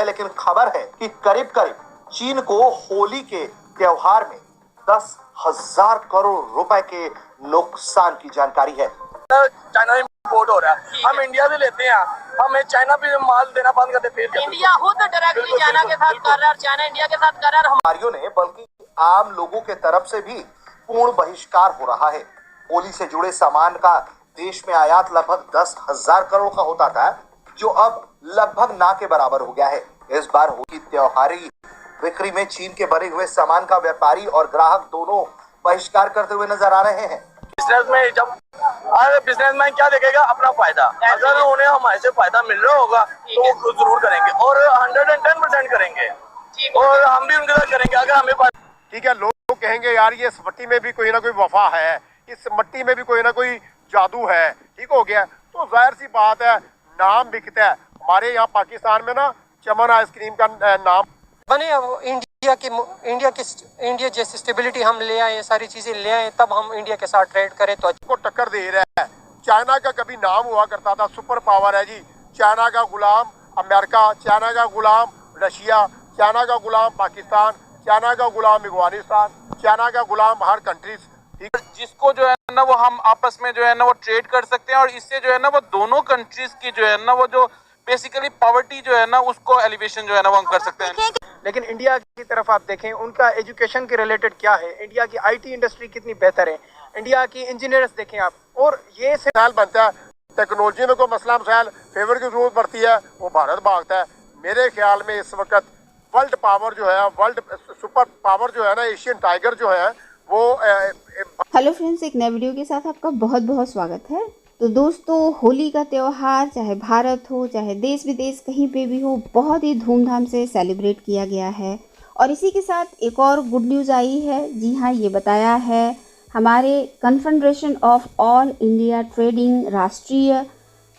लेकिन खबर है कि करीब करीब चीन को होली के त्योहार में 10,000 करोड़ रुपए के नुकसान की जानकारी है। चाइना में इम्पोर्ट हो रहा है, हम इंडिया से लेते हैं, हमें चाइना पे माल देना बंद कर देते हैं। इंडिया खुद डायरेक्टली चाइना के साथ कर रहा है और चाइना इंडिया के साथ कर रहा है। व्यापारियों ने बल्कि आम लोगों के तरफ से भी पूर्ण बहिष्कार हो रहा है। होली से जुड़े सामान का देश में आयात लगभग 10,000 करोड़ का होता था, जो अब लगभग ना के बराबर हो गया है। इस बार होली त्योहारी बिक्री में चीन के बने हुए सामान का व्यापारी और ग्राहक दोनों बहिष्कार करते हुए नजर आ रहे हैं। बिजनेसमैन क्या देखेगा? अपना फायदा। अगर उन्हें हमारे से फायदा मिल रहा होगा तो वो जरूर करेंगे और 110% करेंगे और हम भी उनके साथ करेंगे अगर हमें। ठीक है, लोग कहेंगे यार ये इस मट्टी में भी कोई ना कोई वफा है, इस मट्टी में भी कोई ना कोई जादू है, ठीक हो गया। तो जाहिर सी बात है, नाम बिकता है। हमारे यहाँ पाकिस्तान में ना चमन आइसक्रीम का नाम बने, अब इंडिया जैसी स्टेबिलिटी हम ले आए, सारी चीजें ले आए, तब हम इंडिया के साथ ट्रेड करें तो को टक्कर दे रहा है। चाइना का कभी नाम हुआ करता था, सुपर पावर है जी। चाइना का गुलाम अमेरिका, चाइना का गुलाम रशिया, चाइना का गुलाम पाकिस्तान, चाइना का गुलाम अफगानिस्तान, चाइना का गुलाम हर कंट्रीज। जिसको जो है ना वो हम आपस में जो है ना वो ट्रेड कर सकते हैं और इससे जो है ना वो दोनों कंट्रीज की जो है ना वो जो बेसिकली पॉवर्टी जो है ना उसको एलिवेशन जो है ना वो हम कर सकते हैं। लेकिन इंडिया की तरफ आप देखें, उनका एजुकेशन के रिलेटेड क्या है, इंडिया की आईटी इंडस्ट्री कितनी बेहतर है, इंडिया की इंजीनियर्स देखें आप, और ये ख्याल बनता है। टेक्नोलॉजी में कोई मसला मसाइल फेवर की जरूरत पड़ती है, वो भारत भागता है। मेरे ख्याल में इस वक्त वर्ल्ड पावर जो है, वर्ल्ड सुपर पावर जो है ना, एशियन टाइगर जो है वो हेलो फ्रेंड्स, एक नए वीडियो के साथ आपका बहुत बहुत स्वागत है। तो दोस्तों, होली का त्यौहार चाहे भारत हो चाहे देश विदेश कहीं पे भी हो, बहुत ही धूमधाम से सेलिब्रेट किया गया है। और इसी के साथ एक और गुड न्यूज़ आई है। जी हाँ, ये बताया है हमारे confederation of all India trading राष्ट्रीय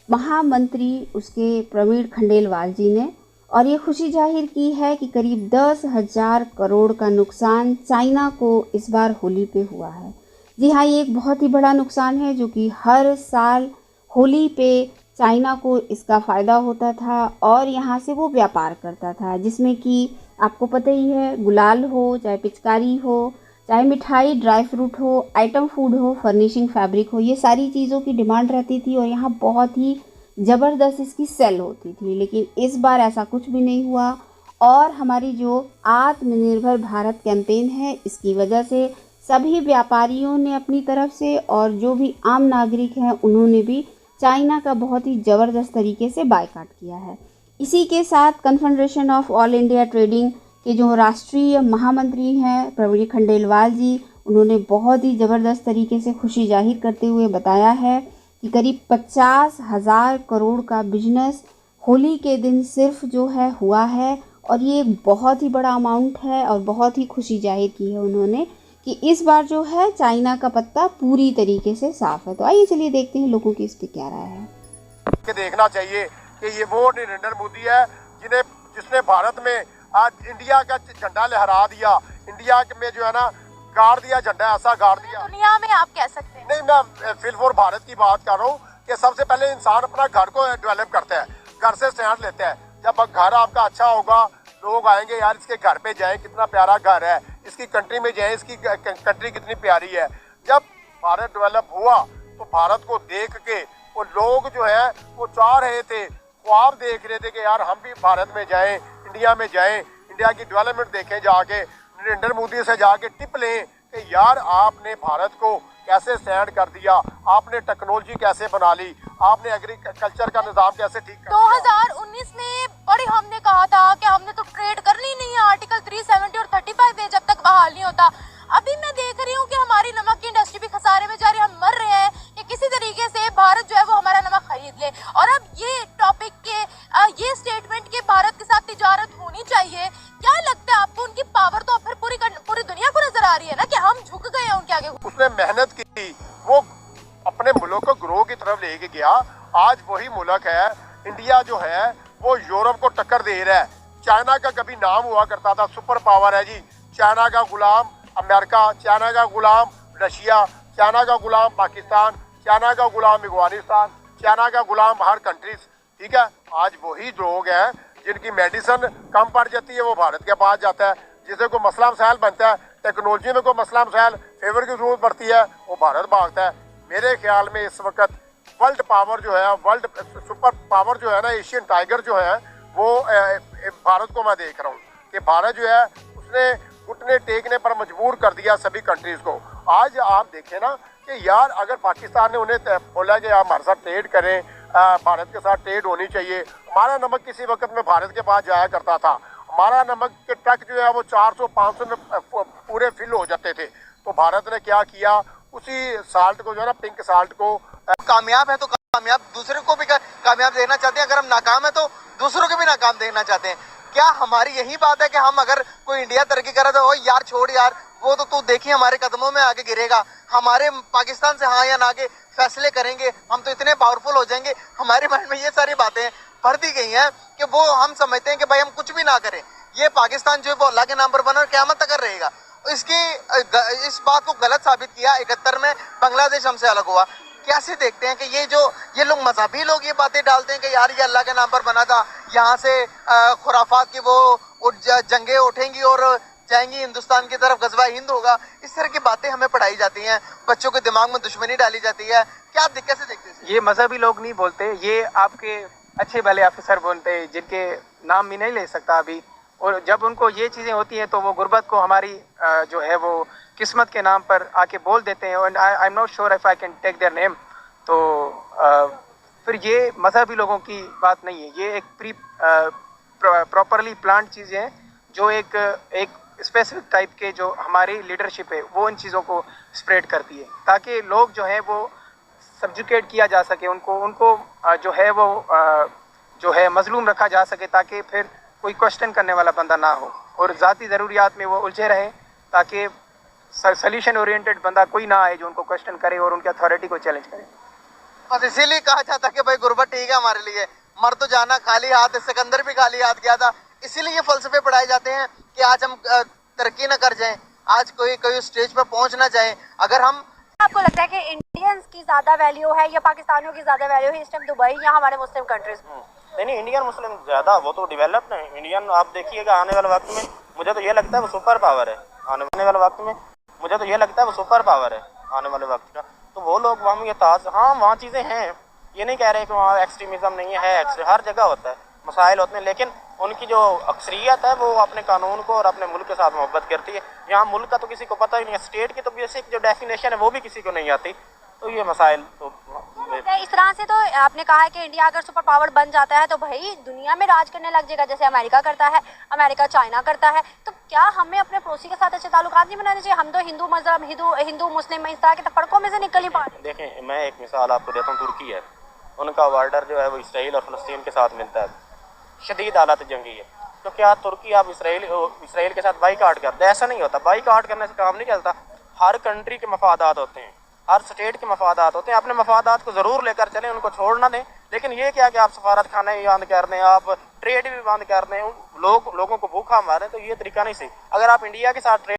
महामंत्री उसके प्रवीण खंडेलवाल जी ने, और ये खुशी जाहिर की है कि करीब 10,000 करोड़ का नुकसान चाइना को इस बार होली पे हुआ है। जी हाँ, ये एक बहुत ही बड़ा नुकसान है, जो कि हर साल होली पे चाइना को इसका फ़ायदा होता था और यहाँ से वो व्यापार करता था, जिसमें कि आपको पता ही है, गुलाल हो चाहे पिचकारी हो चाहे मिठाई ड्राई फ्रूट हो, आइटम फूड हो, फर्निशिंग फैब्रिक हो, ये सारी चीज़ों की डिमांड रहती थी और यहाँ बहुत ही ज़बरदस्त इसकी सेल होती थी। लेकिन इस बार ऐसा कुछ भी नहीं हुआ और हमारी जो आत्मनिर्भर भारत कैंपेन है, इसकी वजह से सभी व्यापारियों ने अपनी तरफ से और जो भी आम नागरिक हैं उन्होंने भी चाइना का बहुत ही ज़बरदस्त तरीके से बायकॉट किया है। इसी के साथ confederation of all India trading के जो राष्ट्रीय महामंत्री हैं प्रवीण खंडेलवाल जी, उन्होंने बहुत ही ज़बरदस्त तरीके से खुशी जाहिर करते हुए बताया है कि करीब 50,000 करोड़ का बिजनेस होली के दिन सिर्फ जो है हुआ है, और ये एक बहुत ही बड़ा अमाउंट है। और बहुत ही खुशी जाहिर की है उन्होंने कि इस बार जो है चाइना का पत्ता पूरी तरीके से साफ है। तो आइए चलिए देखते हैं लोगों की इस पे क्या राय है। देखना चाहिए कि ये वो नरेंद्र मोदी है जिसने भारत में आज इंडिया का झंडा लहरा दिया, इंडिया में जो है ना गाड़ दिया झंडा, ऐसा गाड़ दिया दुनिया में, आप कह सकते हैं। नहीं, मैं फिलहाल भारत की बात कर रहा हूँ कि सबसे पहले इंसान अपना घर को डेवलप करता है, घर से स्टैंड लेता है। जब घर आपका अच्छा होगा, लोग आएंगे, यार इसके घर पे जाएं, कितना प्यारा घर है, इसकी कंट्री में जाएं, इसकी कंट्री कितनी प्यारी है। जब भारत डेवलप हुआ तो भारत को देख के वो लोग जो है वो चाह रहे थे, ख्वाब देख रहे थे कि यार हम भी भारत में जाएं, इंडिया में जाएं, इंडिया की डेवलपमेंट देखें, जाके नरेंद्र मोदी से जाके टिप लें कि यार आपने भारत को कैसे स्टैंड कर दिया, आपने टेक्नोलॉजी कैसे बना ली, आपने एग्रीकल्चर का निजाम कैसे ठीक कर 2019 में बड़ी हमने कहा था कि हमने तो ट्रेड करनी नहीं है, आर्टिकल 370 और 35 जब तक बहाल नहीं होता। अभी मैं देख रही हूँ कि हमारी नमक की इंडस्ट्री भी खसारे में जा रही है, हम मर रहे हैं कि किसी तरीके से भारत जो है वो हमारा नमक खरीद ले। और अब ये टॉपिक के ये स्टेटमेंट के भारत के साथ तिजारत होनी चाहिए, क्या लगता है आपको? उनकी पावर तो अब फिर पूरी दुनिया को नजर आ रही है ना कि हम झुक गए हैं उनके आगे। उसने मेहनत की, वो अपने मुल्क को ग्रो की तरफ लेके गया। आज वही मुल्क है, इंडिया जो है वो यूरोप को टक्कर दे रहा है। चाइना का कभी नाम हुआ करता था, सुपर पावर है जी। चाइना का गुलाम अमेरिका, चाइना का गुलाम रशिया, चाइना का गुलाम पाकिस्तान, चाइना का गुलाम अफगानिस्तान, चाइना का गुलाम हर कंट्रीज। ठीक है, आज वही लोग हैं जिनकी मेडिसिन कम पड़ जाती है वो भारत के पास जाता है, जिसे कोई मसला मसाइल बनता है, टेक्नोलॉजी में कोई मसला मसाइल फेवर की जरूरत पड़ती है, वो भारत भागता है। मेरे ख्याल में इस वक्त वर्ल्ड पावर जो है, वर्ल्ड सुपर पावर जो है ना, एशियन टाइगर जो है, वो भारत को मैं देख रहा हूँ कि भारत जो है उसने घुटने टेकने पर मजबूर कर दिया सभी कंट्रीज को। आज आप देखें ना कि यार अगर पाकिस्तान ने उन्हें बोला कि आप हमारे साथ ट्रेड करें, भारत के साथ ट्रेड होनी चाहिए। हमारा नमक किसी वक्त में भारत के पास जाया करता था, हमारा नमक के ट्रक जो है वो 400-500 में पूरे फिल हो जाते थे। तो भारत ने क्या किया, उसी साल्ट को जो है ना, पिंक साल्ट को, कामयाब है तो कामयाब दूसरे को भी कामयाब देखना चाहते हैं, अगर हम नाकाम है तो दूसरों को भी नाकाम देखना चाहते हैं। क्या हमारी यही बात है कि हम अगर कोई इंडिया तरक्की करे तो ओ यार छोड़ यार, वो तो तू देखिए हमारे कदमों में आगे गिरेगा, हमारे पाकिस्तान से हाँ या ना के फैसले करेंगे, हम तो इतने पावरफुल हो जाएंगे। हमारे माइंड में ये सारी बातें भर दी गई हैं कि वो हम समझते हैं कि भाई हम कुछ भी ना करें, ये पाकिस्तान जो है वो अल्लाह के नाम पर बना और क़यामत तक रहेगा। इस बात को गलत साबित किया 71 में बांग्लादेश हमसे अलग हुआ। कैसे देखते हैं कि ये लोग मजहबी लोग ये बातें डालते हैं कि यार ये अल्लाह के नाम पर बना था, यहाँ से खुराफात की वो जंगें उठेंगी और जाएंगी हिंदुस्तान की तरफ, गजवा हिंद होगा। इस तरह की बातें हमें पढ़ाई जाती हैं, बच्चों के दिमाग में दुश्मनी डाली जाती है। क्या कैसे देखते हैं? ये मजहबी लोग नहीं बोलते, ये आपके अच्छे भले ऑफिसर बोलते हैं, जिनके नाम भी नहीं ले सकता अभी। और जब उनको ये चीज़ें होती हैं तो वो गुर्बत को हमारी जो है वो किस्मत के नाम पर आके बोल देते हैं। और I am not sure if I can take their name. तो फिर ये मजहबी लोगों की बात नहीं है, ये एक प्रॉपरली प्लान्ड चीज़ें हैं जो एक स्पेसिफिक टाइप के जो हमारी लीडरशिप है वो इन चीज़ों को स्प्रेड करती है, ताकि लोग जो है वो सब्जुकेट किया जा सके, उनको जो है वो जो है मजलूम रखा जा सके, ताकि फिर कोई क्वेश्चन करने वाला बंदा ना हो और ज़ाती ज़रूरियात में वो उलझे रहे, ताकि सॉल्यूशन ओरिएंटेड बंदा कोई ना आए जो उनको क्वेश्चन करे और उनकी अथॉरिटी को चैलेंज करे। बस इसीलिए कहा जाता है कि भाई गुर्बत ठीक है हमारे लिए, मर तो जाना खाली हाथ, सिकंदर भी खाली हाथ गया था। इसीलिए ये फलसफे पढ़ाए जाते हैं कि आज हम तरक्की ना कर जाएं, आज कोई स्टेज पर पहुंच ना जाए। अगर हम, आपको लगता है कि इंडियंस की ज्यादा वैल्यू है या पाकिस्तानियों की ज्यादा वैल्यू है इस टाइम दुबई या हमारे मुस्लिम कंट्रीज? नहीं, इंडियन मुस्लिम ज़्यादा, वो तो डेवलप है। इंडियन आप देखिएगा आने वाले वक्त में, मुझे तो ये लगता है वो सुपर पावर है आने वाले वक्त में, मुझे तो ये लगता है वो सुपर पावर है आने वाले वक्त का। तो वो लोग वहाँ ये ताज, हाँ वहाँ चीज़ें हैं, ये नहीं कह रहे कि वहाँ एक्सट्रीमिज़म नहीं है, हर जगह होता है, मसाइल होते हैं, लेकिन उनकी जो अक्सरियत है वो अपने कानून को और अपने मुल्क के साथ मोहब्बत करती है। यहाँ मुल्क का तो किसी को पता ही नहीं है, स्टेट की तो बेसिक जो डेफिनेशन है वो भी किसी को नहीं आती। तो ये मसाइल तो इस तरह से तो आपने कहा है कि इंडिया अगर सुपर पावर बन जाता है तो भाई दुनिया में राज करने लग जाएगा, जैसे अमेरिका करता है, अमेरिका चाइना करता है। तो क्या हमें अपने पड़ोसी के साथ अच्छे ताल्लुकात नहीं बनाने चाहिए? हम तो हिंदू मजहब, हिंदू मुस्लिम इस तरह के तफरकों में से निकल ही पा रहे। देखें, मैं एक मिसाल आपको देता हूँ, तुर्की है, उनका बॉर्डर जो है वो इसराइल और फ़लस्तीन के साथ मिलता है, शदीद हालत जंगी है। तो क्या तुर्की आप इसराइल के साथ बाईकाट करते? ऐसा नहीं होता, बाईकाट करने से काम नहीं चलता। हर कंट्री के मफादात होते हैं, हर स्टेट के मफादात होते हैं, अपने मफादात को ज़रूर लेकर चलें, उनको छोड़ ना दें। लेकिन ये क्या कि आप सफारत खाने भी बंद कर दें, आप ट्रेड भी बंद कर दें, लोगों को भूखा मारें, तो ये तरीका नहीं सही। अगर आप इंडिया के साथ ट्रेड